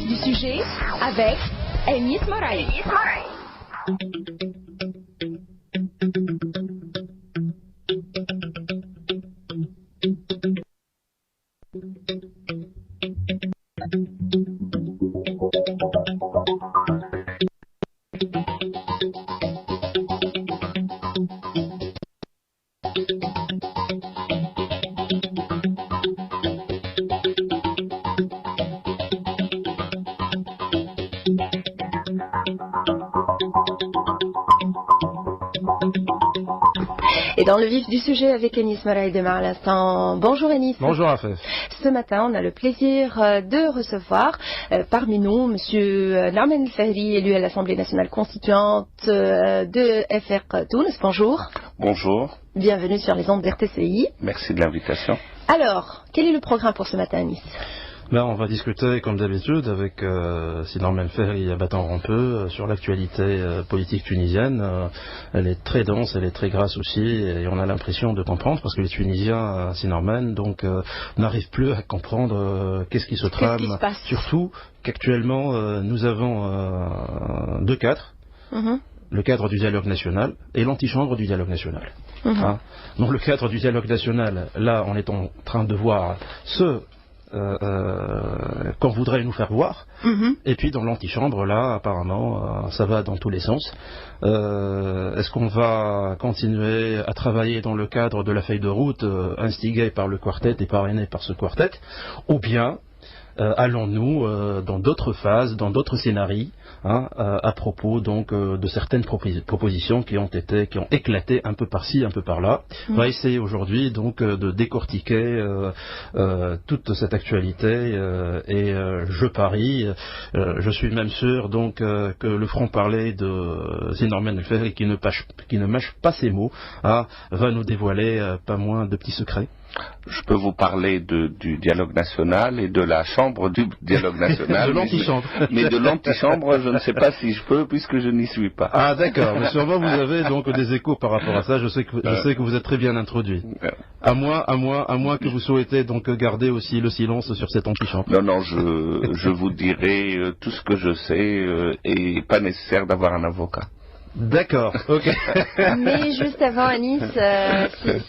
vif du sujet avec Anis Moraï. Et dans le vif du sujet avec Anis Moraï demain à l'instant. Bonjour Anis. Bonjour Afef. Ce matin, on a le plaisir de recevoir parmi nous Monsieur Narmen El-Fahri, élu à l'Assemblée nationale constituante de FR Tunis. Bonjour. Bonjour. Bienvenue sur les ondes d'RTCI. Merci de l'invitation. Alors, quel est le programme pour ce matin, Anis? On va discuter, comme d'habitude, avec Narmen El-Fahri et Batan Rampeux sur l'actualité politique tunisienne. Elle est très dense, elle est très grasse aussi, et on a l'impression de comprendre, parce que les Tunisiens, Narmen, donc, n'arrivent plus à comprendre qu'est-ce qui se trame. Qu'est-ce qui se passe? Surtout qu'actuellement, nous avons deux cadres. Le cadre du dialogue national et l'antichambre du dialogue national. Dans le cadre du dialogue national, là, on est en train de voir ce qu'on voudrait nous faire voir. Et puis dans l'antichambre, là, apparemment, ça va dans tous les sens. Est-ce qu'on va continuer à travailler dans le cadre de la feuille de route instigée par le quartet et parrainée par ce quartet, ou bien allons-nous dans d'autres phases, dans d'autres scénarios, à propos donc de certaines propositions qui ont éclaté un peu par-ci, un peu par-là. On va essayer aujourd'hui donc de décortiquer toute cette actualité et je parie, je suis même sûr donc que le franc-parler de Narmen El-Fahri qui ne mâche pas ses mots va nous dévoiler pas moins de petits secrets. Je peux vous parler du dialogue national et de la chambre du dialogue national. De l'antichambre. Mais de l'antichambre, je ne sais pas si je peux, puisque je n'y suis pas. Ah d'accord, mais sûrement vous avez donc des échos par rapport à ça. Je sais que vous êtes très bien introduit. À moins que vous souhaitez donc garder aussi le silence sur cette antichambre. Non, je vous dirai tout ce que je sais et pas nécessaire d'avoir un avocat. D'accord, ok. Mais juste avant, Anis,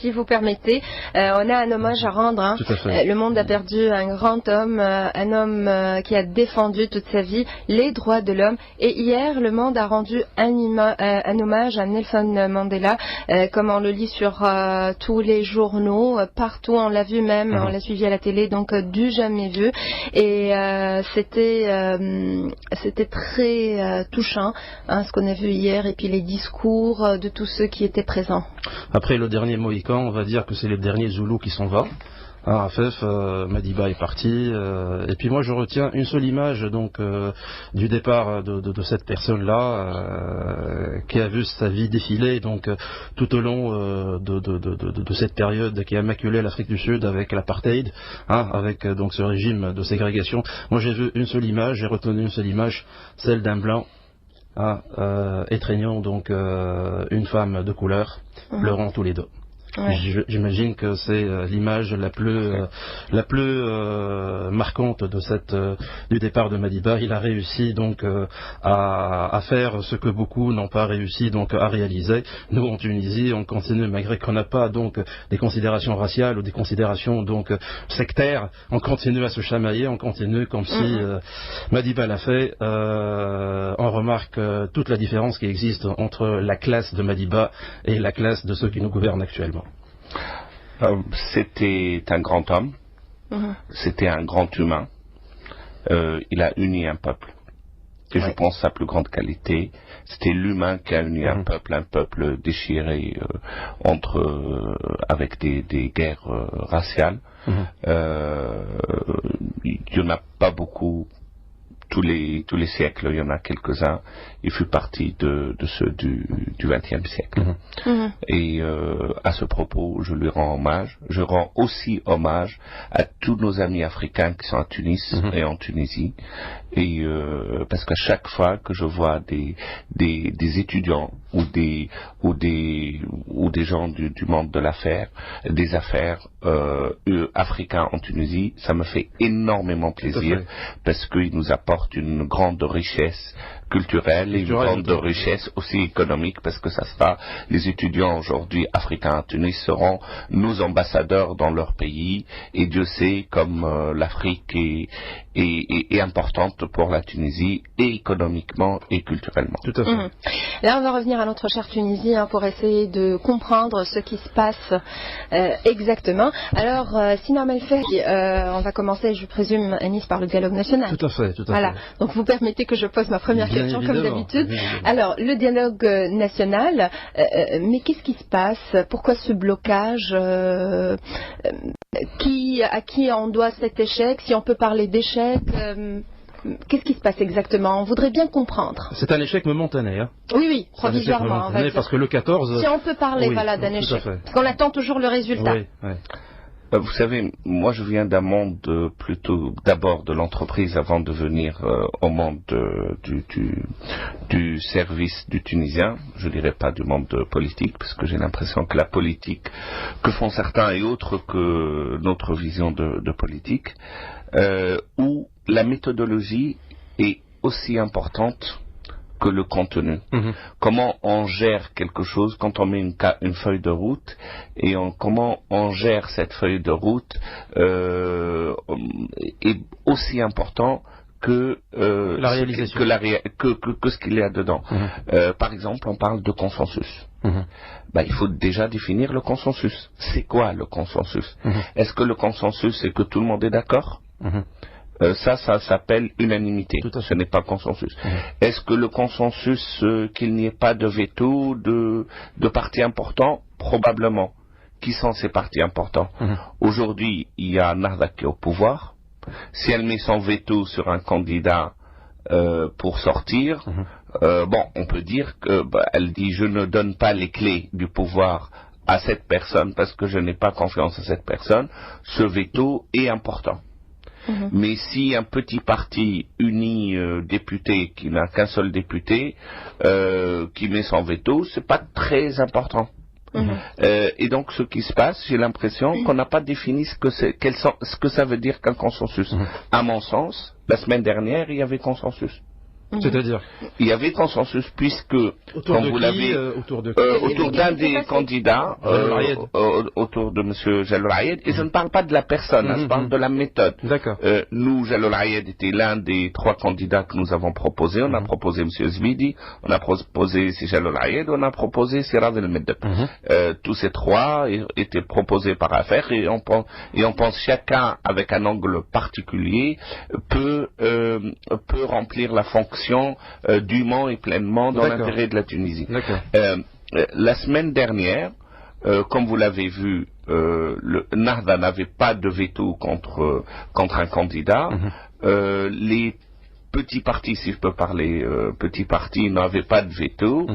si vous permettez, on a un hommage à rendre. Tout à fait. Le monde a perdu un grand homme, un homme qui a défendu toute sa vie les droits de l'homme. Et hier, le monde a rendu un hommage à Nelson Mandela, comme on le lit sur tous les journaux, partout, on l'a vu même, on l'a suivi à la télé, donc du jamais vu. Et c'était très touchant, ce qu'on a vu hier. Et puis les discours de tous ceux qui étaient présents. Après le dernier Mohican, on va dire que c'est le dernier Zoulou qui s'en va. Afef, Madiba est parti, et puis moi je retiens une seule image donc du départ de cette personne-là qui a vu sa vie défiler donc tout au long de cette période qui a maculé l'Afrique du Sud avec l'apartheid, avec donc ce régime de ségrégation. Moi j'ai vu une seule image, j'ai retenu une seule image, celle d'un blanc étreignant donc une femme de couleur, pleurant tous les deux. Ouais. J'imagine que c'est l'image la plus marquante de du départ de Madiba. Il a réussi donc à faire ce que beaucoup n'ont pas réussi donc à réaliser. Nous en Tunisie, on continue malgré qu'on n'a pas donc des considérations raciales ou des considérations donc sectaires. On continue à se chamailler, on continue comme si Madiba l'a fait. On remarque toute la différence qui existe entre la classe de Madiba et la classe de ceux qui nous gouvernent actuellement. C'était un grand homme, c'était un grand humain, il a uni un peuple, et je pense sa plus grande qualité, c'était l'humain qui a uni un peuple déchiré avec des guerres raciales. Il n'y en a pas beaucoup. Tous les siècles, il y en a quelques-uns. Il fut partie de ceux du XXe siècle. Et à ce propos, je lui rends hommage. Je rends aussi hommage à tous nos amis africains qui sont à Tunis et en Tunisie. Et parce qu'à chaque fois que je vois des étudiants ou des gens du monde de des affaires africains en Tunisie, ça me fait énormément plaisir parce qu'ils nous apportent apporte une grande richesse culturelle et une grande richesse aussi économique, parce que ça sera, les étudiants aujourd'hui africains à Tunis seront nos ambassadeurs dans leur pays, et Dieu sait comme l'Afrique est importante pour la Tunisie, et économiquement et culturellement. Tout à fait. Là, on va revenir à notre chère Tunisie pour essayer de comprendre ce qui se passe exactement. Alors, Sina Melfeh, on va commencer, je présume, Anis, par le dialogue national. Tout à fait, tout à voilà. fait. Donc, vous permettez que je pose ma première question, comme d'habitude. Alors, le dialogue national, mais qu'est-ce qui se passe? Pourquoi ce blocage? À qui on doit cet échec? Si on peut parler d'échec, qu'est-ce qui se passe exactement? On voudrait bien comprendre. C'est un échec momentané. Hein. Oui, provisoirement. Parce que le 14... Si on peut parler d'un échec. Parce qu'on attend toujours le résultat. Oui, oui. Vous savez, moi je viens d'un monde plutôt d'abord de l'entreprise avant de venir au monde du service du Tunisien. Je dirais pas du monde politique, parce que j'ai l'impression que la politique que font certains est autre que notre vision de politique, où la méthodologie est aussi importante que le contenu. Comment on gère quelque chose quand on met une feuille de route, et comment on gère cette feuille de route est aussi important que la réalisation, que ce qu'il y a dedans. Par exemple, on parle de consensus. Il faut déjà définir le consensus. C'est quoi le consensus? Est-ce que le consensus, c'est que tout le monde est d'accord? Ça s'appelle unanimité. Ce n'est pas consensus. Est-ce que le consensus, qu'il n'y ait pas de veto de partis importants? Probablement. Qui sont ces partis importants? Aujourd'hui, il y a Nahda qui est au pouvoir. Si elle met son veto sur un candidat pour sortir, on peut dire que elle dit je ne donne pas les clés du pouvoir à cette personne parce que je n'ai pas confiance en cette personne. Ce veto est important. Mais si un petit parti uni député qui n'a qu'un seul député qui met son veto, c'est pas très important. Et donc ce qui se passe, j'ai l'impression qu'on n'a pas défini ce que ça veut dire qu'un consensus. À mon sens, la semaine dernière, il y avait consensus. C'est-à-dire, il y avait consensus puisque, comme vous l'avez, autour d'un des candidats, autour de M. Jalloul Ayed, et je ne parle pas de la personne, je parle de la méthode. D'accord. Nous, Jalloul Ayed était l'un des 3 candidats que nous avons proposés. On a proposé M. Zbidi, on a proposé C. Jalloul Ayed, on a proposé Sirad El-Meddeb. Tous ces 3 étaient proposés par affaire, et on pense chacun avec un angle particulier peut remplir la fonction dûment et pleinement dans l'intérêt de la Tunisie. La semaine dernière, comme vous l'avez vu, le Nahda n'avait pas de veto contre un candidat. Les petits partis, si je peux parler, petits partis n'avaient pas de veto,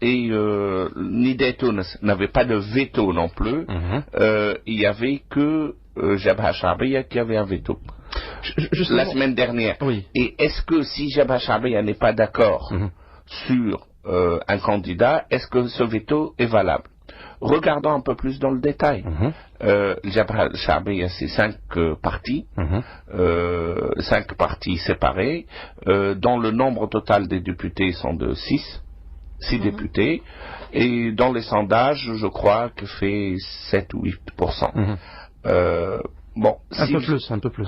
et Nidayet n'avait pas de veto non plus. Il y avait que Jabha Charbiya qui avait un veto. La semaine dernière. Et est-ce que si Jabha Charbiya n'est pas d'accord sur un candidat, est-ce que ce veto est valable? Regardons un peu plus dans le détail. Jabha Charbiya, c'est 5 partis, 5 partis séparés, dont le nombre total des députés sont de 6 députés, et dans les sondages, je crois que fait 7 ou 8%. Un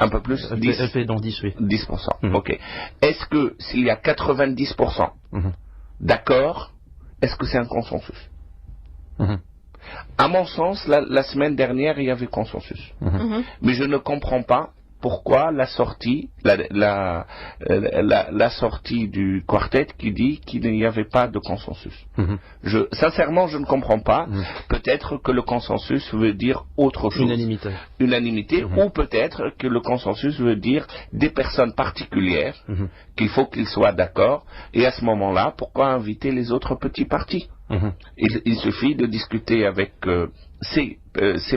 peu plus. 10, elle fait dans 10, oui. 10%. Ok. Est-ce que s'il y a 90% d'accord, est-ce que c'est un consensus? À mon sens, la semaine dernière, il y avait consensus. Mais je ne comprends pas pourquoi la sortie du quartet qui dit qu'il n'y avait pas de consensus. Sincèrement, je ne comprends pas. Peut-être que le consensus veut dire autre chose. Unanimité. Ou peut-être que le consensus veut dire des personnes particulières qu'il faut qu'ils soient d'accord. Et à ce moment-là, pourquoi inviter les autres petits partis? Il suffit de discuter avec ces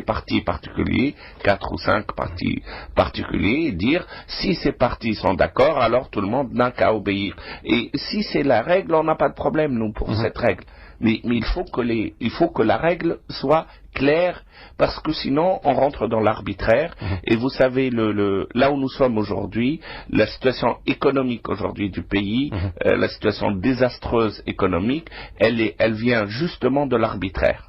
partis particuliers, 4 ou 5 partis particuliers, et dire si ces partis sont d'accord, alors tout le monde n'a qu'à obéir. Et si c'est la règle, on n'a pas de problème, nous, pour cette règle. Mais il faut que la règle soit clair, parce que sinon on rentre dans l'arbitraire. Et vous savez, là où nous sommes aujourd'hui, la situation économique aujourd'hui du pays, la situation désastreuse économique, elle vient justement de l'arbitraire.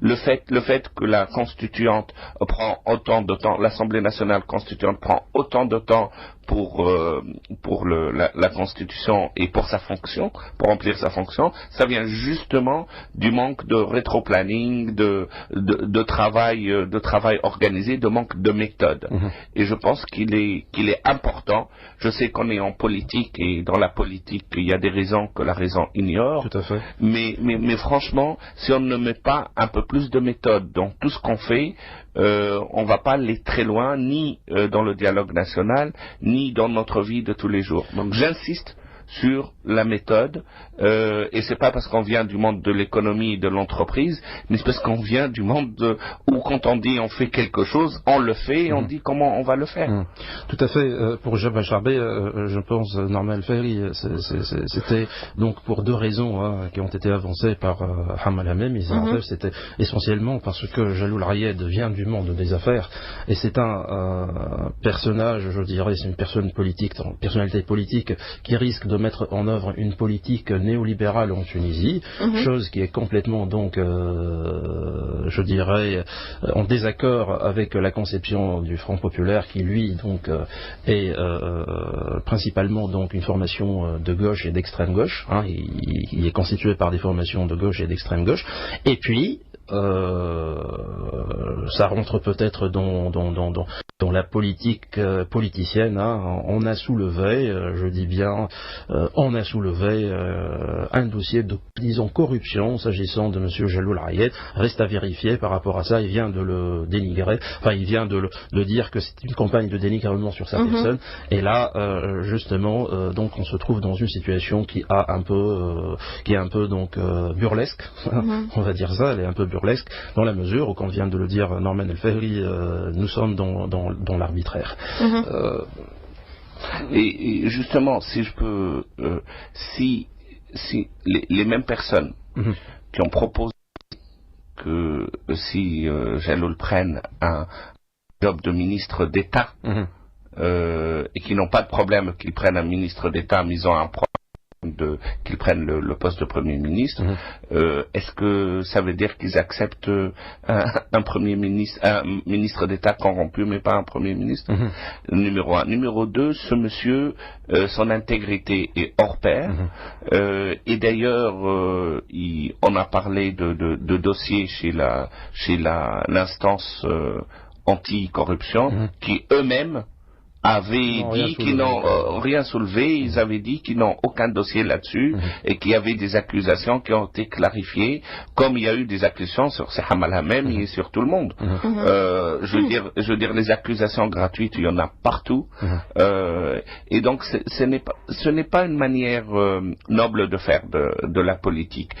Le fait que la constituante prend autant de temps, l'Assemblée nationale constituante prend autant de temps pour la Constitution et pour sa fonction, pour remplir sa fonction, ça vient justement du manque de rétro-planning, de travail organisé, de manque de méthode. Et je pense qu'il est important. Je sais qu'on est en politique et dans la politique, il y a des raisons que la raison ignore. Tout à fait. Mais franchement, si on ne met pas un peu plus de méthode dans tout ce qu'on fait, on ne va pas aller très loin, ni dans le dialogue national, ni dans notre vie de tous les jours. Donc j'insiste sur la méthode, et c'est pas parce qu'on vient du monde de l'économie et de l'entreprise, mais c'est parce qu'on vient du monde où quand on dit on fait quelque chose, on le fait et on dit comment on va le faire. Tout à fait. Pour Jabal Charbé, je pense, Norman El-Fehri, c'était donc pour deux raisons qui ont été avancées par Hamal Hamem. C'était essentiellement parce que Jaloul Rayed vient du monde des affaires et c'est un personnage, je dirais, c'est une personnalité politique qui risque de mettre en œuvre une politique néolibérale en Tunisie, chose qui est complètement donc, je dirais, en désaccord avec la conception du Front populaire qui lui donc est principalement donc une formation de gauche et d'extrême gauche. Il est constitué par des formations de gauche et d'extrême gauche. Et puis ça rentre peut-être dans la politique politicienne. On a soulevé, je dis bien, on a soulevé un dossier de, disons, corruption s'agissant de M. Jaloul Rayed. Reste à vérifier par rapport à ça. Il vient de le dénigrer. Enfin, il vient de dire que c'est une campagne de dénigrement sur sa personne. Et là, justement, donc, on se trouve dans une situation qui est un peu donc burlesque. On va dire ça. Elle est un peu burlesque dans la mesure où, comme vient de le dire Norman El-Fehri, nous sommes dans l'arbitraire. Et justement, si je peux, si les mêmes personnes qui ont proposé que si Jaloul prenne un job de ministre d'État et qui n'ont pas de problème qu'ils prennent un ministre d'État, mais ils ont un problème qu'ils prennent le poste de Premier ministre, est-ce que ça veut dire qu'ils acceptent un Premier ministre, un ministre d'État corrompu, mais pas un Premier ministre? Numéro 1. Numéro 2, ce monsieur, son intégrité est hors pair, et d'ailleurs, on a parlé de dossiers chez l'instance anti-corruption, qui eux-mêmes avaient dit qu'ils n'ont rien soulevé, ils avaient dit qu'ils n'ont aucun dossier là-dessus et qu'il y avait des accusations qui ont été clarifiées, comme il y a eu des accusations sur Hamal Hamem et sur tout le monde. Je veux dire, les accusations gratuites, il y en a partout. Et donc, ce n'est pas une manière noble de faire de la politique.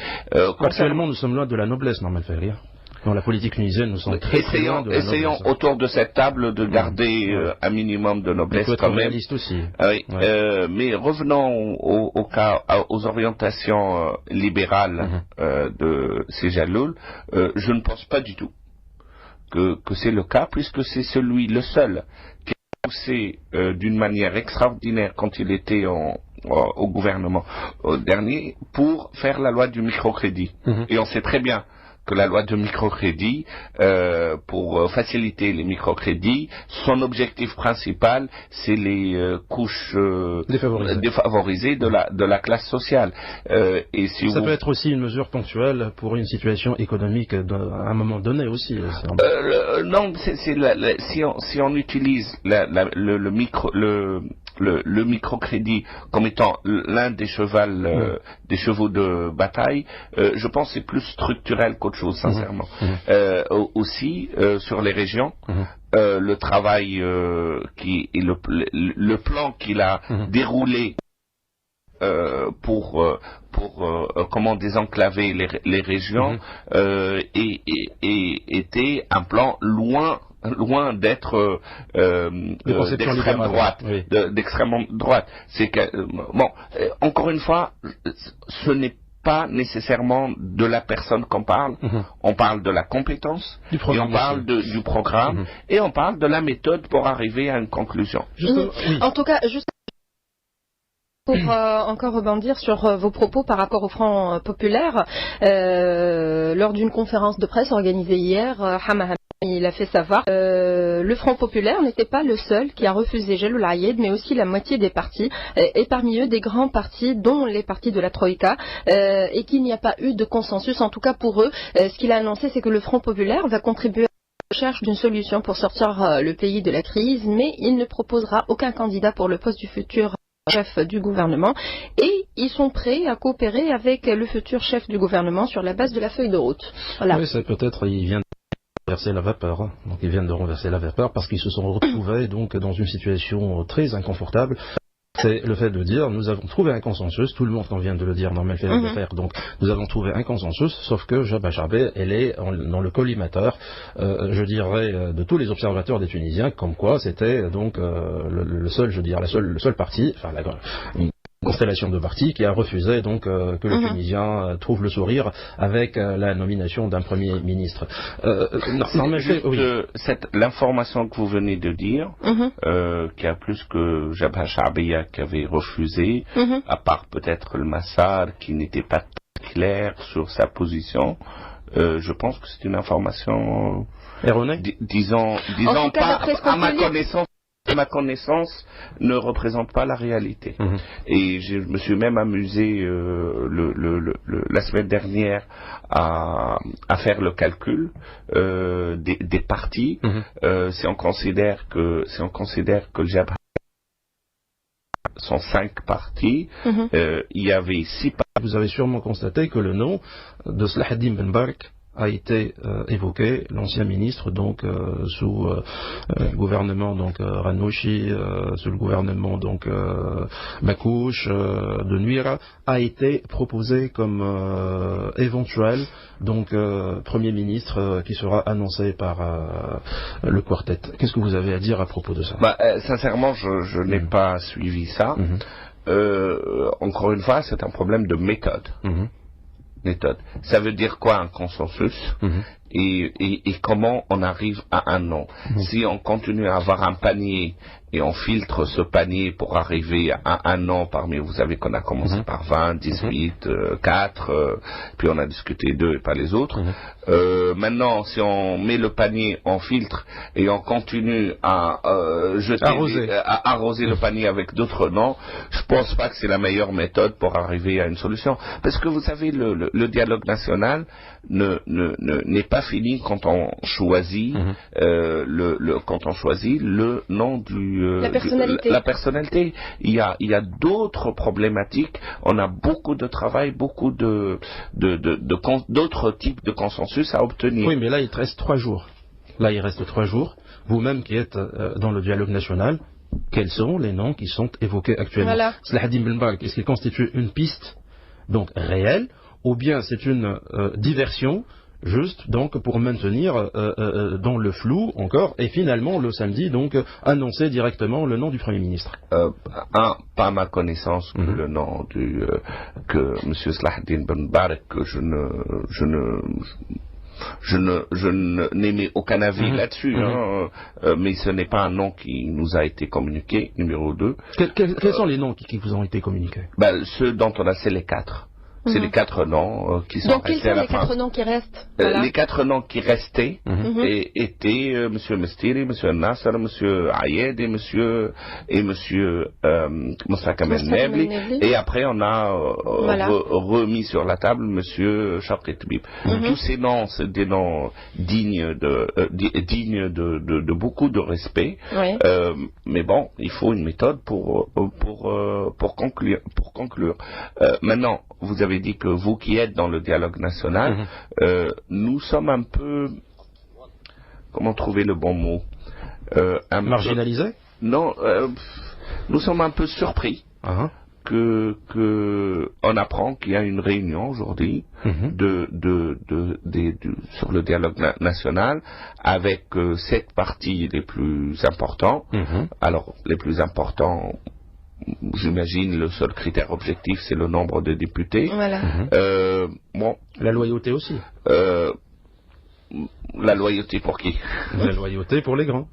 Actuellement, nous sommes loin de la noblesse, Norman El-Fehri. Dans la politique tunisienne, nous sommes très loin de la noblesse. Essayons autour de cette table de garder un minimum de noblesse quand même. Aussi. Oui, mais revenons aux orientations libérales de Jaloul. Je ne pense pas du tout que c'est le cas, puisque c'est le seul qui a poussé d'une manière extraordinaire quand il était au gouvernement dernier pour faire la loi du microcrédit. Et on sait très bien que la loi de microcrédit, pour faciliter les microcrédits, son objectif principal, c'est les couches défavorisées de la classe sociale. Et si ça peut être aussi une mesure ponctuelle pour une situation économique à un moment donné aussi. Non, si on utilise le microcrédit comme étant l'un des chevaux de bataille, je pense que c'est plus structurel qu'autre chose, sincèrement. Aussi, sur les régions, le travail le plan qu'il a déroulé pour comment désenclaver les régions était un plan loin d'être d'extrême droite, d'extrême droite. C'est que encore une fois, ce n'est pas nécessairement de la personne qu'on parle. On parle de la compétence, et on parle du programme, et on parle de la méthode pour arriver à une conclusion. En tout cas, juste pour encore rebondir sur vos propos par rapport au Front populaire, lors d'une conférence de presse organisée hier, Hama il a fait savoir le Front populaire n'était pas le seul qui a refusé Jalloul Ayed, mais aussi la moitié des partis, et parmi eux des grands partis, dont les partis de la Troïka, et qu'il n'y a pas eu de consensus, en tout cas pour eux. Ce qu'il a annoncé, c'est que le Front populaire va contribuer à la recherche d'une solution pour sortir le pays de la crise, mais il ne proposera aucun candidat pour le poste du futur chef du gouvernement, et ils sont prêts à coopérer avec le futur chef du gouvernement sur la base de la feuille de route. Voilà. Oui, c'est peut-être, il vient renverser la vapeur. Donc ils viennent de renverser la vapeur parce qu'ils se sont retrouvés donc dans une situation très inconfortable. C'est le fait de dire nous avons trouvé un consensus, tout le monde en vient de le dire dans Melfel d'affaires, donc nous avons trouvé un consensus, sauf que Jabba Charbet, elle est dans le collimateur, je dirais, de tous les observateurs des Tunisiens, comme quoi c'était donc le seul, je dirais, le seul parti, enfin une constellation de partis qui a refusé donc que le Tunisien trouve le sourire avec la nomination d'un Premier ministre. L'information que vous venez de dire, qu'il y a plus que Jabha Charbeya qui avait refusé, à part peut-être le Massar qui n'était pas clair sur sa position, je pense que c'est une information erronée. Disons pas à ma connaissance, ne représente pas la réalité. Et je me suis même amusé la semaine dernière à faire le calcul des partis. Si on considère que le Jabha sont 5 partis, il y avait 6 partis. Vous avez sûrement constaté que le nom de Slahaddin Ben Bark a été évoqué, l'ancien ministre donc sous le gouvernement donc Ranouchi, sous le gouvernement donc Makouche de Nuira, a été proposé comme éventuel donc Premier ministre qui sera annoncé par le quartet. Qu'est-ce que vous avez à dire à propos de ça? Sincèrement, je n'ai pas suivi ça. Encore une fois, c'est un problème de méthode. Ça veut dire quoi un consensus et comment on arrive à un nom. Si on continue à avoir un panier et on filtre ce panier pour arriver à un nom parmi, vous savez qu'on a commencé par 20, 18, 4, puis on a discuté 2 et pas les autres. Maintenant, si on met le panier, on filtre et on continue à arroser le panier avec d'autres noms, je pense pas que c'est la meilleure méthode pour arriver à une solution. Parce que vous savez, le dialogue national n'est pas fini quand on choisit le nom la personnalité. Il y a d'autres problématiques. On a beaucoup de travail, beaucoup d'autres types de consensus à obtenir. Oui, mais là il te reste 3 jours. Vous-même qui êtes dans le dialogue national, quels sont les noms qui sont évoqués actuellement? Slahaddin Ben Bark, est-ce qu'il constitue une piste donc réelle, ou bien c'est une diversion juste donc pour maintenir dans le flou encore, et finalement le samedi donc annoncer directement le nom du Premier ministre? Pas ma connaissance que le nom que M. Slahaddin Ben Bark, que je n'émets aucun avis là-dessus, mais ce n'est pas un nom qui nous a été communiqué, numéro 2. Quels sont les noms qui vous ont été communiqués? Ceux dont on a, c'est les 4. C'est les 4 noms qui sont restés à la fin. Donc, quels sont les 4 noms qui restent? Les 4 noms qui restaient étaient M. Mestiri, M. Nasser, M. Ayed et M. Moussa Kamel Nebli. Et après, on a remis sur la table M. Chakri Tbib. Tous ces noms, c'est des noms dignes de beaucoup de respect. Mais bon, il faut une méthode pour conclure. Maintenant, vous avez dit que vous qui êtes dans le dialogue national, nous sommes un peu, comment trouver le bon mot, marginalisés? Non, nous sommes un peu surpris que on apprend qu'il y a une réunion aujourd'hui sur le dialogue national avec 7 partis les plus importants. Alors les plus importants, j'imagine le seul critère objectif, c'est le nombre de députés. Voilà. Bon, la loyauté aussi. La loyauté pour qui? La loyauté pour les grands.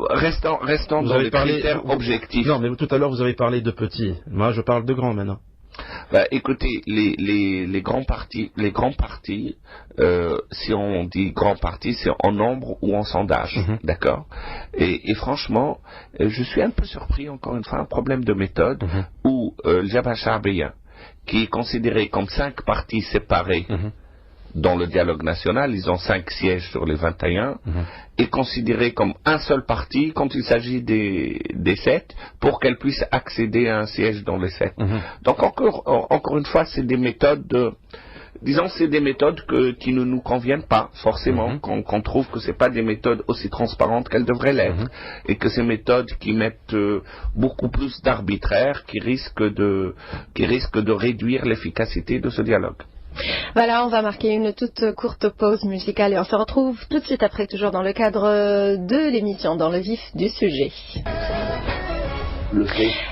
Restons dans les critères objectifs. Non, mais tout à l'heure vous avez parlé de petits. Moi, je parle de grands maintenant. Écoutez, les grands partis, si on dit grands partis, c'est en nombre ou en sondage, d'accord. Et franchement, je suis un peu surpris, encore une fois, un problème de méthode où le Jabhat Sha'biya, qui est considéré comme 5 partis séparés dans le dialogue national, ils ont 5 sièges sur les 21, est considéré comme un seul parti quand il s'agit des 7, pour qu'elle puisse accéder à un siège dans les 7. Donc encore une fois, c'est des méthodes, c'est des méthodes qui ne nous conviennent pas forcément, qu'on trouve que c'est pas des méthodes aussi transparentes qu'elles devraient l'être, et que ces méthodes qui mettent beaucoup plus d'arbitraire, qui risquent de réduire l'efficacité de ce dialogue. Voilà, on va marquer une toute courte pause musicale et on se retrouve tout de suite après, toujours dans le cadre de l'émission Dans le vif du sujet.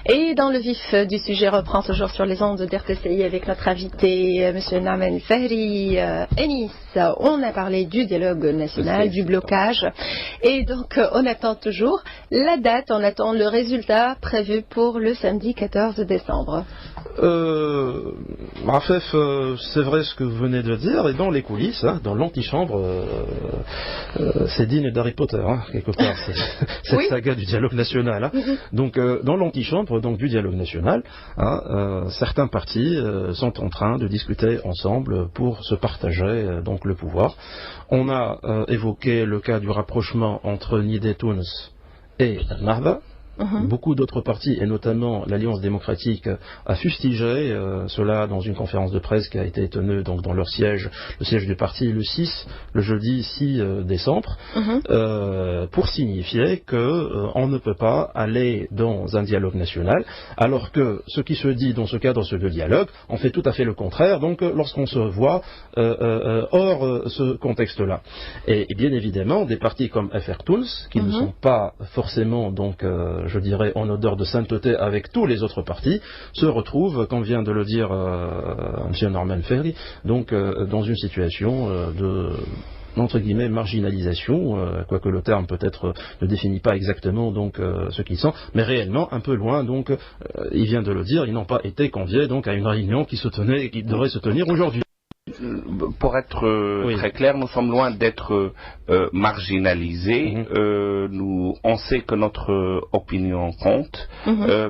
Et dans le vif du sujet reprend toujours sur les ondes d'RTCI avec notre invité, M. Naman Fahri Enis. On a parlé du dialogue national, du blocage. Et donc, on attend toujours la date, on attend le résultat prévu pour le samedi 14 décembre. Rafef, c'est vrai ce que vous venez de dire, et dans les coulisses, dans l'antichambre, c'est digne d'Harry Potter, quelque part, cette saga du dialogue national. Donc, dans l'antichambre du dialogue national, certains partis sont en train de discuter ensemble pour se partager donc le pouvoir. On a évoqué le cas du rapprochement entre Nidé Tounes et Nahda. Beaucoup d'autres partis, et notamment l'Alliance démocratique, a fustigé cela dans une conférence de presse qui a été tenue donc, dans leur siège, le siège du parti, le jeudi 6 décembre, pour signifier qu'on ne peut pas aller dans un dialogue national, alors que ce qui se dit dans ce cadre de dialogue, on fait tout à fait le contraire, donc lorsqu'on se voit hors ce contexte-là. Et bien évidemment, des partis comme FR Tounes, qui ne sont pas forcément donc je dirais en odeur de sainteté avec tous les autres partis, se retrouvent, comme vient de le dire M. Naman Fahri, donc dans une situation de entre guillemets marginalisation, quoique le terme peut-être ne définit pas exactement donc ce qu'ils sont, mais réellement un peu loin, donc il vient de le dire, ils n'ont pas été conviés donc à une réunion qui devrait se tenir aujourd'hui. Pour être très clair, nous sommes loin d'être marginalisés. On sait que notre opinion compte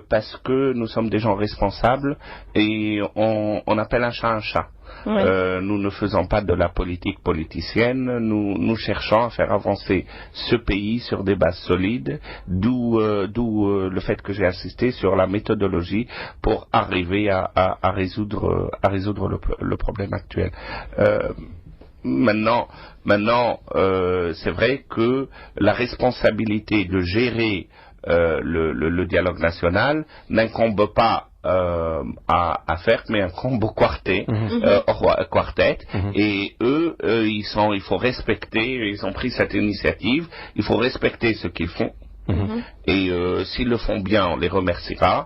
parce que nous sommes des gens responsables et on appelle un chat un chat. Nous ne faisons pas de la politique politicienne, nous cherchons à faire avancer ce pays sur des bases solides, d'où le fait que j'ai insisté sur la méthodologie pour arriver à résoudre le problème actuel. Maintenant, c'est vrai que la responsabilité de gérer le dialogue national n'incombe pas à faire, mais incombe au quartet, et eux, il faut respecter, ils ont pris cette initiative, il faut respecter ce qu'ils font. Et s'ils le font bien, on les remercieront.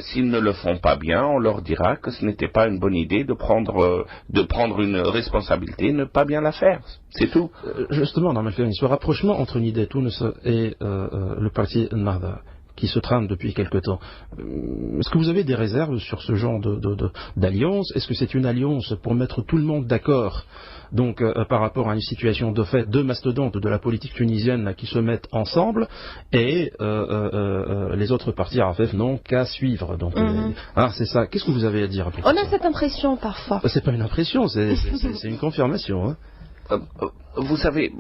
S'ils ne le font pas bien, on leur dira que ce n'était pas une bonne idée de prendre une responsabilité et ne pas bien la faire. C'est tout. Justement, dans ce rapprochement entre Nidé Tounes et le parti Nahda, qui se trame depuis quelque temps. Est-ce que vous avez des réserves sur ce genre d'alliance? Est-ce que c'est une alliance pour mettre tout le monde d'accord, donc par rapport à une situation de fait, deux mastodontes de la politique tunisienne qui se mettent ensemble, et les autres partis RFF n'ont qu'à suivre. Donc, c'est ça. Qu'est-ce que vous avez à dire à tout ça? On a cette impression parfois. C'est pas une impression, c'est une confirmation. Vous savez,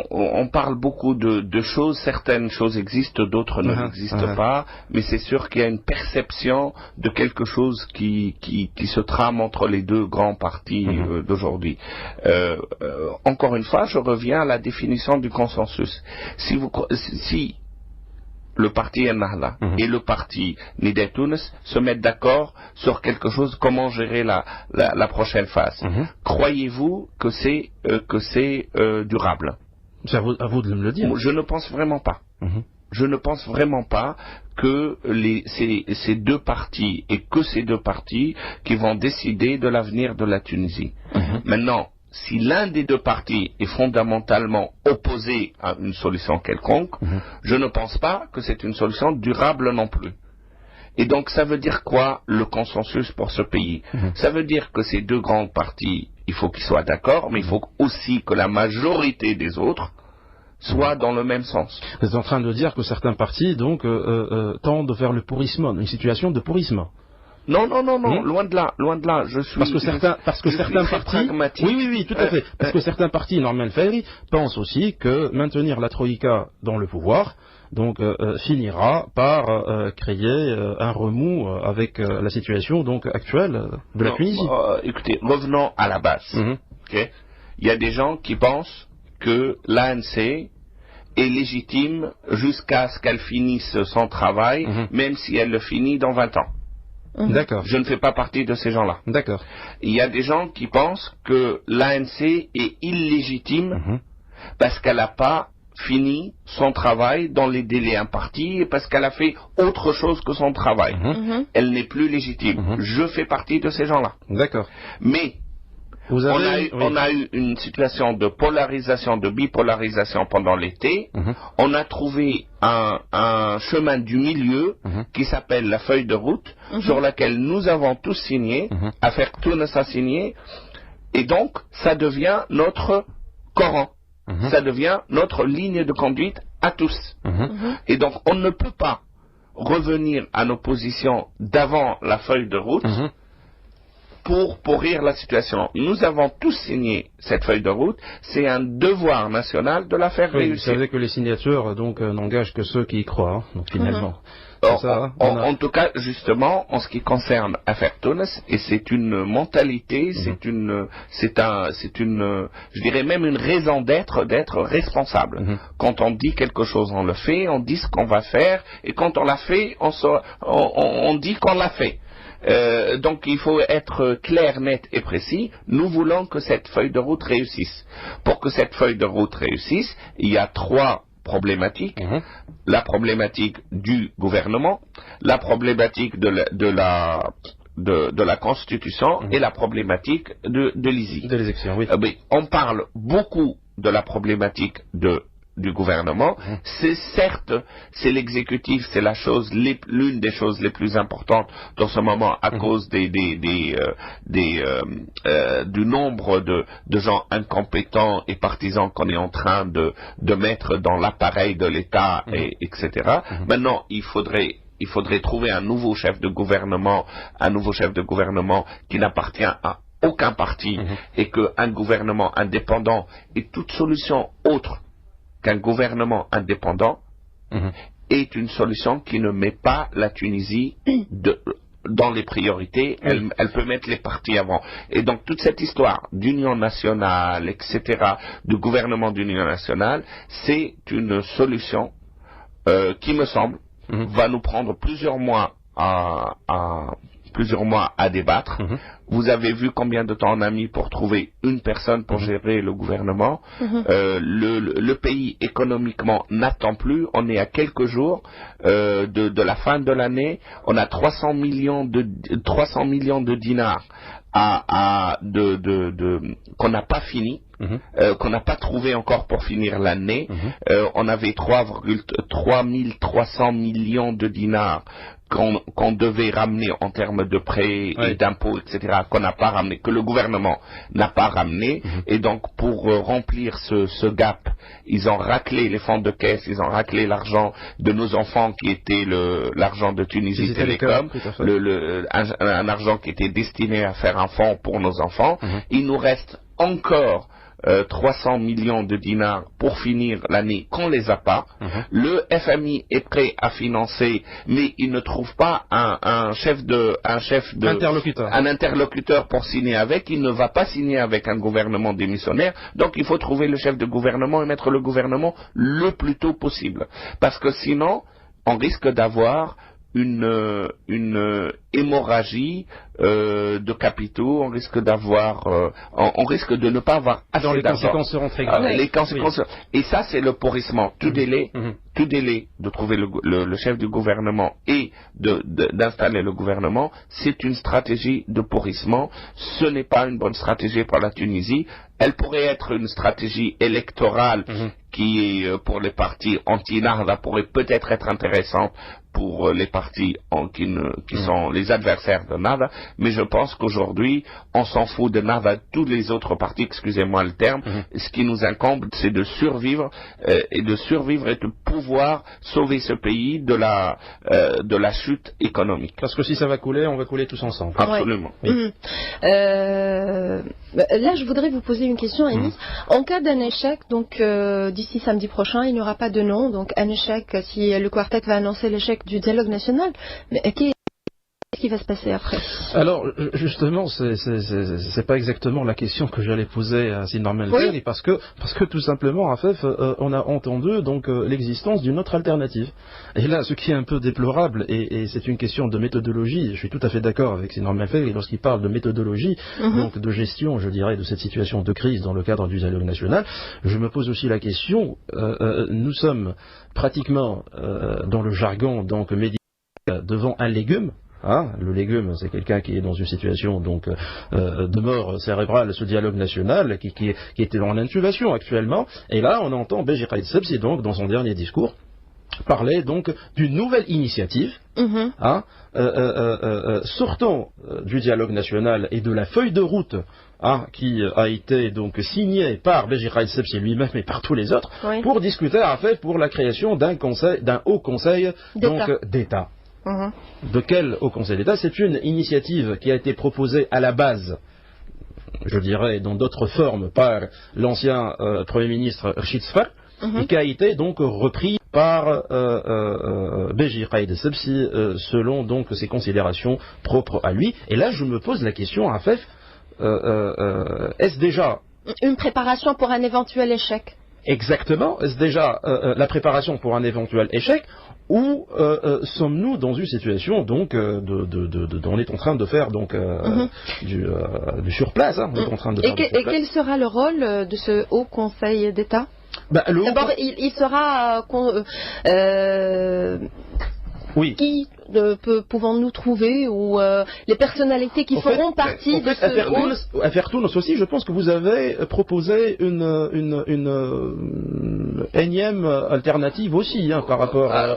on parle beaucoup de choses, certaines choses existent, d'autres n'existent pas, mais c'est sûr qu'il y a une perception de quelque chose qui se trame entre les deux grands partis d'aujourd'hui. Encore une fois, je reviens à la définition du consensus. Si le parti Ennahda et le parti Nidé Tounes se mettent d'accord sur quelque chose, comment gérer la prochaine phase. Croyez-vous que c'est durable? C'est à vous de me le dire. Je ne pense vraiment pas. je ne pense vraiment pas que ces deux partis et que ces deux partis qui vont décider de l'avenir de la Tunisie. Maintenant, si l'un des deux partis est fondamentalement opposé à une solution quelconque, je ne pense pas que c'est une solution durable non plus. Et donc ça veut dire quoi, le consensus pour ce pays? Ça veut dire que ces deux grands partis, il faut qu'ils soient d'accord, mais il faut aussi que la majorité des autres soient dans le même sens. Vous êtes en train de dire que certains partis donc tendent vers le pourrisme, une situation de pourrisme. Non, loin de là, je suis... Parce que certains partis... Oui, tout à fait. Parce que certains partis, Norman Ferry, pensent aussi que maintenir la Troïka dans le pouvoir, donc finira par créer un remous avec la situation donc actuelle de la Tunisie. Écoutez, revenons à la base. Okay. Il y a des gens qui pensent que l'ANC est légitime jusqu'à ce qu'elle finisse son travail, même si elle le finit dans 20 ans. D'accord. Je ne fais pas partie de ces gens-là. D'accord. Il y a des gens qui pensent que l'ANC est illégitime parce qu'elle n'a pas fini son travail dans les délais impartis et parce qu'elle a fait autre chose que son travail. Elle n'est plus légitime. Je fais partie de ces gens-là. D'accord. Mais on a eu une situation de polarisation, de bipolarisation pendant l'été. On a trouvé un chemin du milieu qui s'appelle la feuille de route, sur laquelle nous avons tous signé, Affaire Tounes a signé, et donc ça devient notre Coran. Ça devient notre ligne de conduite à tous. Et donc on ne peut pas revenir à nos positions d'avant la feuille de route pour pourrir la situation. Nous avons tous signé cette feuille de route, c'est un devoir national de la faire réussir. Vous savez que les signatures donc n'engagent que ceux qui y croient, donc finalement. En tout cas, justement, en ce qui concerne Affaire Tounes, et c'est une mentalité, je dirais même une raison d'être responsable. Quand on dit quelque chose, on le fait, on dit ce qu'on va faire, et quand on l'a fait, on dit qu'on l'a fait. Donc il faut être clair, net et précis. Nous voulons que cette feuille de route réussisse. Pour que cette feuille de route réussisse, il y a 3 problématiques. La problématique du gouvernement, la problématique de la Constitution et la problématique de l'ISI. De l'élection, oui. On parle beaucoup de la problématique du gouvernement. C'est l'exécutif, c'est l'une des choses les plus importantes dans ce moment à cause du nombre de gens incompétents et partisans qu'on est en train de mettre dans l'appareil de l'État, etc. Maintenant, il faudrait trouver un nouveau chef de gouvernement qui n'appartient à aucun parti et qu'un gouvernement indépendant et toute solution autre qu'un gouvernement indépendant est une solution qui ne met pas la Tunisie dans les priorités, elle peut mettre les partis avant. Et donc toute cette histoire d'union nationale, etc., de gouvernement d'union nationale, c'est une solution qui me semble va nous prendre plusieurs mois à débattre. Vous avez vu combien de temps on a mis pour trouver une personne pour gérer le gouvernement. Le pays économiquement n'attend plus. On est à quelques jours de la fin de l'année. On a 300 millions de dinars qu'on n'a pas fini. Qu'on n'a pas trouvé encore pour finir l'année. On avait 3300 millions de dinars qu'on devait ramener en termes de prêts et d'impôts, etc., qu'on n'a pas ramené, que le gouvernement n'a pas ramené. Et donc, pour remplir ce gap, ils ont raclé les fonds de caisse, ils ont raclé l'argent de nos enfants qui était l'argent de Tunisie Télécom, un argent qui était destiné à faire un fonds pour nos enfants. Il nous reste encore 300 millions de dinars pour finir l'année qu'on les a pas. Le FMI est prêt à financer, mais il ne trouve pas un interlocuteur pour signer avec. Il ne va pas signer avec un gouvernement démissionnaire. Donc il faut trouver le chef de gouvernement et mettre le gouvernement le plus tôt possible. Parce que sinon, on risque d'avoir une hémorragie de capitaux, on risque de ne pas avoir assez d'argent. Les conséquences seront très graves. Les conséquences. Oui. Et ça, c'est le pourrissement. Tout délai de trouver le chef du gouvernement et d'installer le gouvernement, c'est une stratégie de pourrissement. Ce n'est pas une bonne stratégie pour la Tunisie. Elle pourrait être une stratégie électorale qui est pour les partis anti-Nahda, pourrait peut-être être intéressante pour les partis qui sont les adversaires de Nahda, mais je pense qu'aujourd'hui, on s'en fout de Nahda, tous les autres partis, excusez-moi le terme, ce qui nous incombe, c'est de survivre et de pouvoir sauver ce pays de la chute économique. Parce que si ça va couler, on va couler tous ensemble. Absolument. Ouais. Oui. Là, je voudrais vous poser une question, Anis. En cas d'un échec, donc d'ici samedi prochain, il n'y aura pas de nom, donc un échec, si le quartet va annoncer l'échec du dialogue national, mais qu'est-ce qui va se passer après? Alors, justement, c'est pas exactement la question que j'allais poser à Sinan Melferi, parce que tout simplement, Afef, on a entendu donc l'existence d'une autre alternative. Et là, ce qui est un peu déplorable, et c'est une question de méthodologie, je suis tout à fait d'accord avec Sinan Melferi lorsqu'il parle de méthodologie, donc de gestion, je dirais, de cette situation de crise dans le cadre du dialogue national. Je me pose aussi la question, nous sommes pratiquement dans le jargon donc médical devant un légume. Le légume, c'est quelqu'un qui est dans une situation donc de mort cérébrale, ce dialogue national qui était en intubation actuellement. Et là, on entend Beji Caïd Sebsi donc dans son dernier discours parler donc d'une nouvelle initiative. Sortant du dialogue national et de la feuille de route qui a été donc signée par Beji Caïd Sebsi lui-même et par tous les autres pour discuter en fait pour la création d'un haut conseil d'État. De quel Haut Conseil d'État? C'est une initiative qui a été proposée à la base, je dirais, dans d'autres formes, par l'ancien Premier ministre Rachid Sfar, et qui a été donc repris par Beji Caïd Sebsi selon donc ses considérations propres à lui. Et là, je me pose la question, Afef, est-ce déjà une préparation pour un éventuel échec? Exactement, est-ce déjà la préparation pour un éventuel échec? Ou sommes-nous dans une situation donc on est en train de faire donc du surplace, on est en train de faire et quel sera le rôle de ce Haut Conseil d'État? D'abord, il sera qui pouvons-nous trouver ou les personnalités qui feront partie de ce Afertounos aussi, je pense que vous avez proposé une énième alternative aussi par rapport à...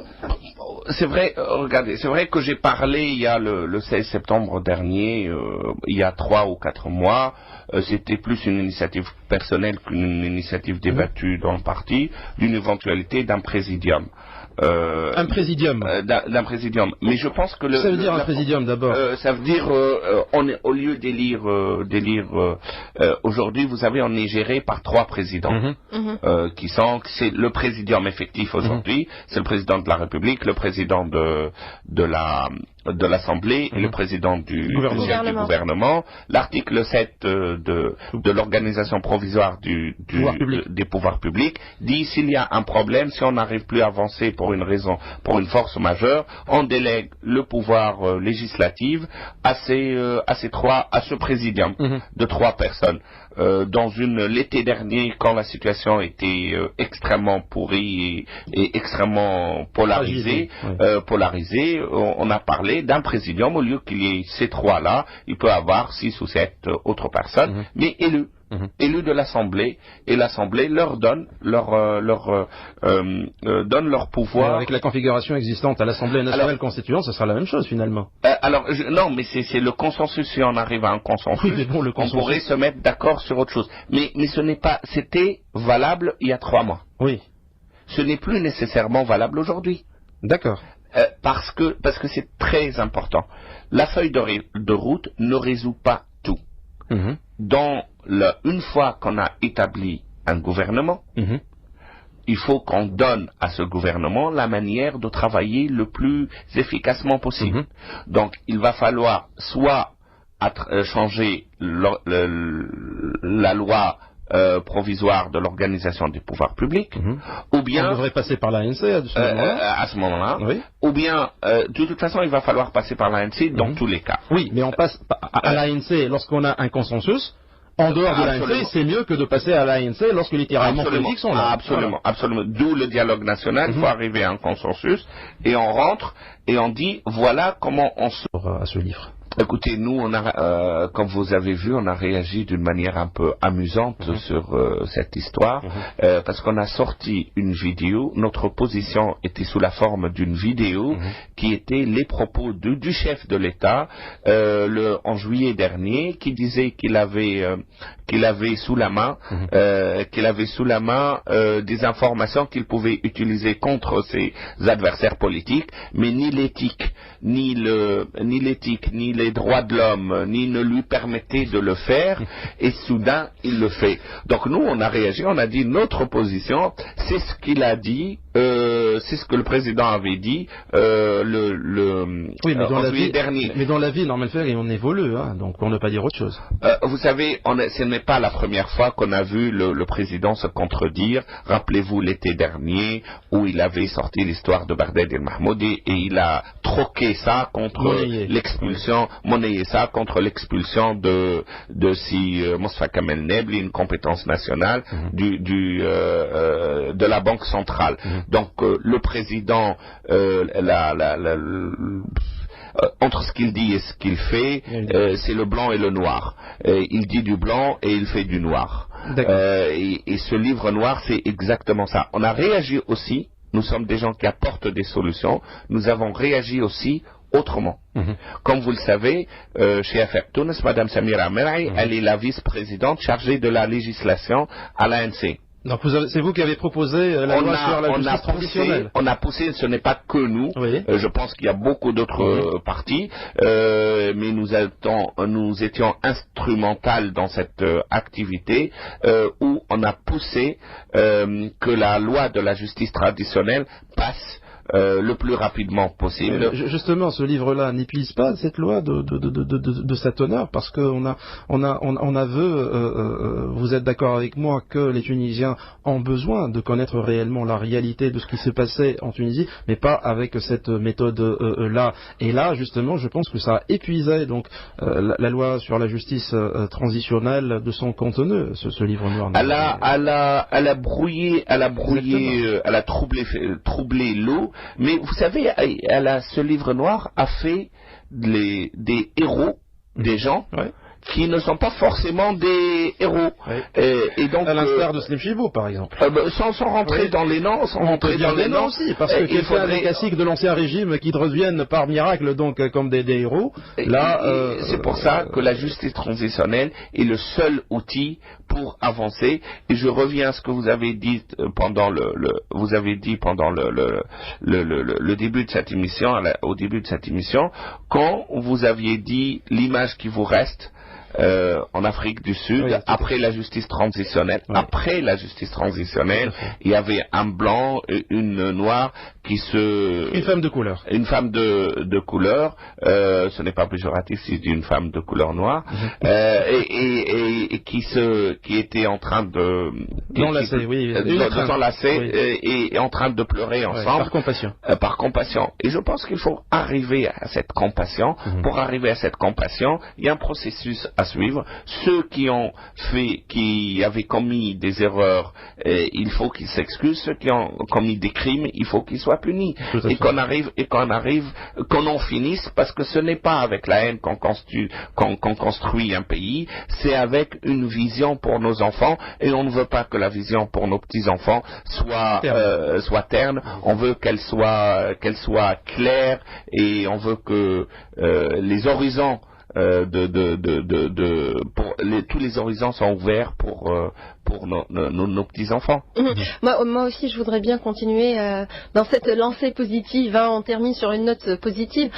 C'est vrai, regardez, c'est vrai que j'ai parlé il y a le 16 septembre dernier, il y a 3 ou 4 mois, c'était plus une initiative personnelle qu'une initiative débattue dans le parti, d'une éventualité d'un présidium. Un présidium. D'un présidium. Mais je pense que ça veut dire un présidium d'abord. Ça veut dire, au lieu d'élire aujourd'hui, vous savez, on est géré par 3 présidents, c'est le présidium effectif aujourd'hui, c'est le président de la République, le président de l'Assemblée et le président du gouvernement. L'article 7 de l'organisation provisoire des pouvoirs publics dit s'il y a un problème, si on n'arrive plus à avancer pour une force majeure, on délègue le pouvoir législatif à ce présidium de 3 personnes. L'été dernier, quand la situation était extrêmement pourrie et extrêmement polarisée, on a parlé d'un présidium, au lieu qu'il y ait ces 3-là, il peut y avoir 6 ou 7 autres personnes, mais élus de l'Assemblée, et l'Assemblée leur donne leur pouvoir. Avec la configuration existante à l'Assemblée nationale constituante, ce sera la même chose finalement. Non, mais c'est le consensus. Si on arrive à un consensus, on pourrait se mettre d'accord sur autre chose. Mais c'était valable il y a 3 mois. Oui. Ce n'est plus nécessairement valable aujourd'hui. D'accord. Parce que c'est très important. La feuille de route ne résout pas tout. Une fois qu'on a établi un gouvernement, il faut qu'on donne à ce gouvernement la manière de travailler le plus efficacement possible. Donc, il va falloir soit changer la loi provisoire de l'organisation des pouvoirs publics, ou bien... On devrait passer par l'ANC à ce moment-là, oui. Ou bien, de toute façon, il va falloir passer par l'ANC dans tous les cas. Oui, mais on passe à l'ANC lorsqu'on a un consensus. En dehors de l'ANC, c'est mieux que de passer à l'ANC lorsque les tiraillements politiques sont là. Absolument, absolument. D'où le dialogue national, il faut arriver à un consensus, et on rentre, et on dit, voilà comment on sort à ce livre. Écoutez, nous, comme vous avez vu, on a réagi d'une manière un peu amusante sur cette histoire, parce qu'on a sorti une vidéo. Notre position était sous la forme d'une vidéo qui était les propos du chef de l'État en juillet dernier, qui disait qu'il avait sous la main des informations qu'il pouvait utiliser contre ses adversaires politiques, mais ni l'éthique, ni les droits de l'homme, ni ne lui permettait de le faire, et soudain il le fait. Donc nous on a réagi, on a dit notre position, c'est ce qu'il a dit, c'est ce que le président avait dit en juillet dernier. Mais dans la vie, Norman Fer, on évolue, donc pour ne pas dire autre chose. Vous savez, ce n'est pas la première fois qu'on a vu le président se contredire. Rappelez-vous l'été dernier où il avait sorti l'histoire de Barded El Mahmoudi et il a troqué ça contre l'expulsion, monnayé ça contre l'expulsion de Moustapha Kamel Nebli, une compétence nationale de la Banque centrale. Donc le président entre ce qu'il dit et ce qu'il fait, c'est le blanc et le noir. Il dit du blanc et il fait du noir. Et ce livre noir, c'est exactement ça. On a réagi aussi, nous sommes des gens qui apportent des solutions, nous avons réagi aussi autrement. Comme vous le savez, chez Affaires Tunis, Mme Samira Mer'i, elle est la vice-présidente chargée de la législation à l'ANC. Donc c'est vous qui avez proposé la loi sur la justice transitionnelle. On a poussé, ce n'est pas que nous. Oui. Je pense qu'il y a beaucoup d'autres partis, mais nous étions instrumentales dans cette activité où on a poussé que la loi de la justice traditionnelle passe le plus rapidement possible. Justement, ce livre-là n'épuise pas cette loi de cet honneur, parce qu'on a vu, vous êtes d'accord avec moi, que les Tunisiens ont besoin de connaître réellement la réalité de ce qui s'est passé en Tunisie, mais pas avec cette méthode-là. Et là, justement, je pense que ça a épuisé donc la loi sur la justice transitionnelle de son contenu, ce livre noir. Elle a brouillé, elle a troublé l'eau. Mais vous savez, ce livre noir a fait des héros, des gens qui ne sont pas forcément des héros. Et donc, à l'instar de Slim Chibou, par exemple. Sans rentrer dans les noms, aussi, parce que il faudrait les classiques de l'ancien régime qui reviennent par miracle donc comme des héros. Là, c'est pour ça que la justice transitionnelle est le seul outil pour avancer. Et je reviens à ce que vous avez dit pendant le début de cette émission, au début de cette émission, quand vous aviez dit l'image qui vous reste. En Afrique du Sud, après la justice transitionnelle, il y avait un blanc, une noire une femme de couleur. Une femme de couleur, ce n'est pas péjoratif si je dis une femme de couleur noire, et qui était en train de s'enlacer et en train de pleurer ensemble. Par compassion. Par compassion. Et je pense qu'il faut arriver à cette compassion. Pour arriver à cette compassion, il y a un processus à suivre. Ceux qui avaient commis des erreurs, il faut qu'ils s'excusent. Ceux qui ont commis des crimes, il faut qu'ils soient punis. Et qu'on en finisse, parce que ce n'est pas avec la haine qu'on construit un pays, c'est avec une vision pour nos enfants, et on ne veut pas que la vision pour nos petits-enfants soit terne. On veut qu'elle soit claire, et on veut que les horizons tous les horizons sont ouverts pour nos petits-enfants. Moi aussi, je voudrais bien continuer dans cette lancée positive. On termine sur une note positive.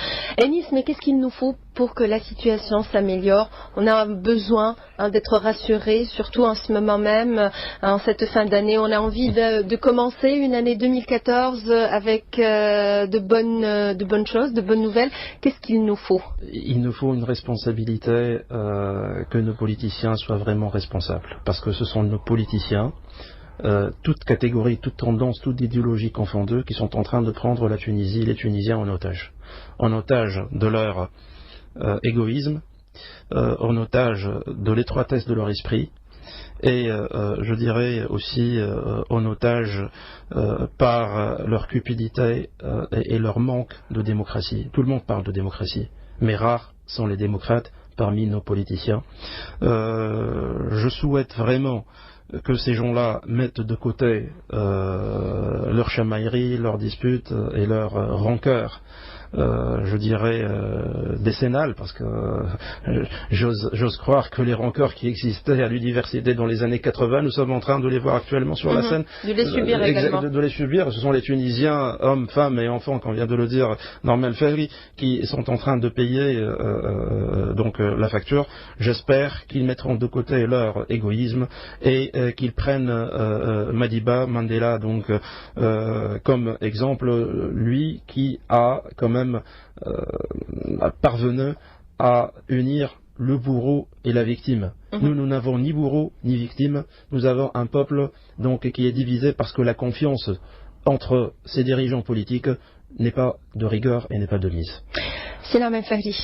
Enis, mais qu'est-ce qu'il nous faut pour que la situation s'améliore. On a besoin d'être rassuré, surtout en ce moment même, en cette fin d'année. On a envie de commencer une année 2014 avec de bonnes choses, de bonnes nouvelles. Qu'est-ce qu'il nous faut? Il nous faut une responsabilité, que nos politiciens soient vraiment responsables, parce que ce sont nos politiciens, toute catégorie, toute tendance, toute idéologie confondue, qui sont en train de prendre la Tunisie, les Tunisiens en otage de leur égoïsme, en otage de l'étroitesse de leur esprit, et je dirais aussi en otage par leur cupidité et leur manque de démocratie. Tout le monde parle de démocratie, mais rares sont les démocrates parmi nos politiciens. Je souhaite vraiment que ces gens-là mettent de côté leur chamaillerie, leurs disputes et leur rancœur, je dirais décennale, parce que j'ose croire que les rancœurs qui existaient à l'université dans les années 80, nous sommes en train de les voir actuellement sur la scène. De les subir également. De les subir. Ce sont les Tunisiens, hommes, femmes et enfants, comme vient de le dire Norman Ferry, qui sont en train de payer donc la facture. J'espère qu'ils mettront de côté leur égoïsme et qu'ils prennent Madiba Mandela donc comme exemple, lui qui a quand même parvenu à unir le bourreau et la victime. Nous n'avons ni bourreau ni victime. Nous avons un peuple donc qui est divisé parce que la confiance entre ces dirigeants politiques n'est pas de rigueur et n'est pas de mise. C'est la même Fahri.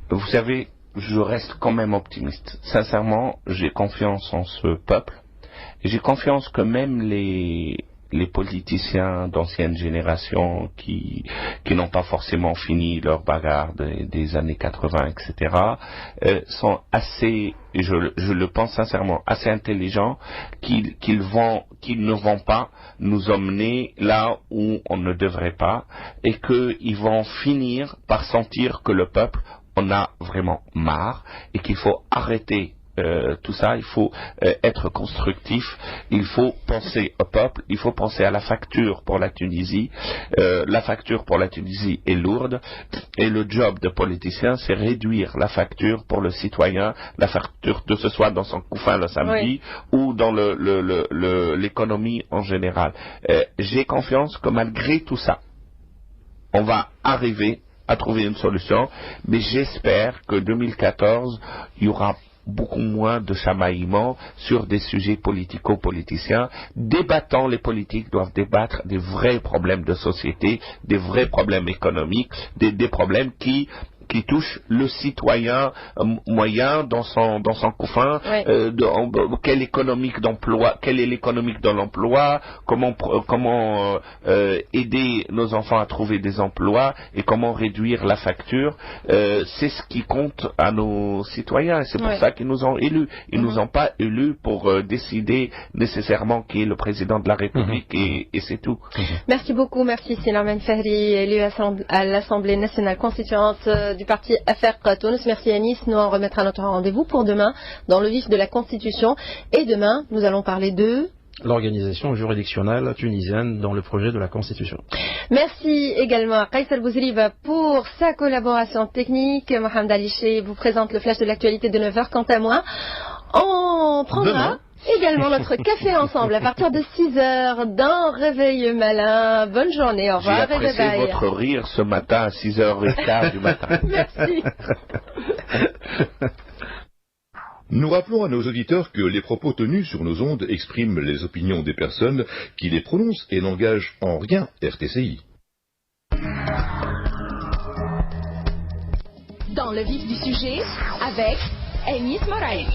Vous savez, je reste quand même optimiste. Sincèrement, j'ai confiance en ce peuple. Et j'ai confiance que même les politiciens d'ancienne génération qui n'ont pas forcément fini leur bagarre des années 80, etc., sont assez, je le pense sincèrement, assez intelligents qu'ils ne vont pas nous emmener là où on ne devrait pas, et qu'ils vont finir par sentir que le peuple en a vraiment marre et qu'il faut arrêter tout ça. Il faut être constructif, il faut penser au peuple, il faut penser à la facture pour la Tunisie. La facture pour la Tunisie est lourde et le job de politicien, c'est réduire la facture pour le citoyen, la facture de ce soit dans son couffin le samedi ou dans l'économie en général. J'ai confiance que malgré tout ça, on va arriver à trouver une solution, mais j'espère que 2014, il y aura beaucoup moins de chamaillements sur des sujets politico-politiciens. Débattants, les politiques doivent débattre des vrais problèmes de société, des vrais problèmes économiques, des problèmes qui touche le citoyen moyen dans son couffin, quelle est l'économique de l'emploi, comment aider nos enfants à trouver des emplois et comment réduire la facture. C'est ce qui compte à nos citoyens et c'est pour ça qu'ils nous ont élus. Ils nous ont pas élus pour décider nécessairement qui est le président de la République et c'est tout. Merci beaucoup, merci Silaman Fahri, élu à l'Assemblée nationale constituante du parti Affaires Tunis. Merci Anis, nous en remettra notre rendez-vous pour demain dans le vif de la Constitution. Et demain, nous allons parler de l'organisation juridictionnelle tunisienne dans le projet de la Constitution. Merci également à Qaïs Al-Bouzriba pour sa collaboration technique. Mohamed Ali vous présente le flash de l'actualité de 9h. Quant à moi, on prendra également notre café ensemble à partir de 6h dans Réveil Malin. Bonne journée, au revoir. J'ai apprécié votre rire ce matin à 6h15 du matin. Merci. Nous rappelons à nos auditeurs que les propos tenus sur nos ondes expriment les opinions des personnes qui les prononcent et n'engagent en rien RTCI. Dans le vif du sujet, avec Anis Moraï.